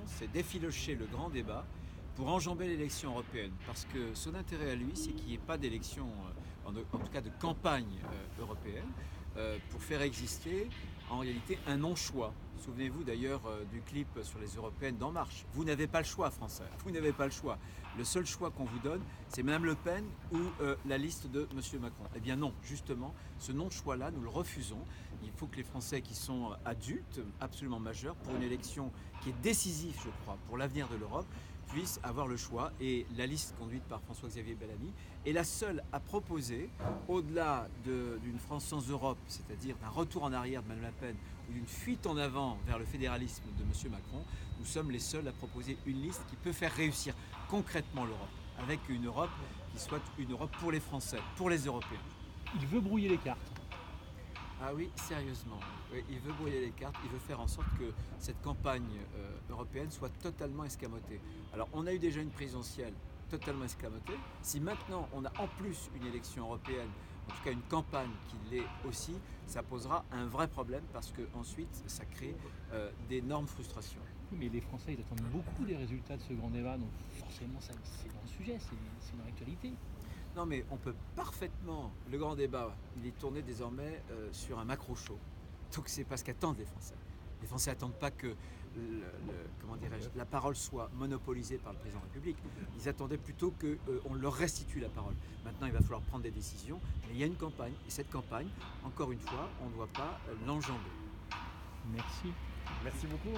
c'est d'effilocher le grand débat pour enjamber l'élection européenne. Parce que son intérêt à lui, c'est qu'il n'y ait pas d'élection, en tout cas de campagne européenne, pour faire exister en réalité un non-choix. Souvenez-vous d'ailleurs du clip sur les européennes d'En Marche. Vous n'avez pas le choix, Français. Vous n'avez pas le choix. Le seul choix qu'on vous donne, c'est Mme Le Pen ou la liste de M. Macron. Eh bien non, justement, ce non-choix-là, nous le refusons. Il faut que les Français qui sont adultes, absolument majeurs, pour une élection qui est décisive, je crois, pour l'avenir de l'Europe, puissent avoir le choix. Et la liste conduite par François-Xavier Bellamy est la seule à proposer, au-delà d'une France sans Europe, c'est-à-dire d'un retour en arrière de Mme Le Pen ou d'une fuite en avant vers le fédéralisme de M. Macron, nous sommes les seuls à proposer une liste qui peut faire réussir concrètement l'Europe, avec une Europe qui soit une Europe pour les Français, pour les Européens. Il veut brouiller les cartes. Ah oui, sérieusement. Oui, il veut brouiller les cartes, il veut faire en sorte que cette campagne européenne soit totalement escamotée. Alors, on a eu déjà une présidentielle totalement escamotée. Si maintenant on a en plus une élection européenne, en tout cas une campagne qui l'est aussi, ça posera un vrai problème parce que ensuite ça crée d'énormes frustrations. Oui, mais les Français, ils attendent beaucoup des résultats de ce grand débat, donc forcément, c'est dans le sujet, c'est dans l'actualité. Non mais on peut parfaitement, le grand débat, il est tourné désormais sur un macro-show. Donc c'est pas ce qu'attendent les Français. Les Français n'attendent pas que comment dirais-je, la parole soit monopolisée par le président de la République. Ils attendaient plutôt qu'on leur restitue la parole. Maintenant, il va falloir prendre des décisions. Mais il y a une campagne. Et cette campagne, encore une fois, on ne doit pas l'enjamber. Merci. Merci beaucoup.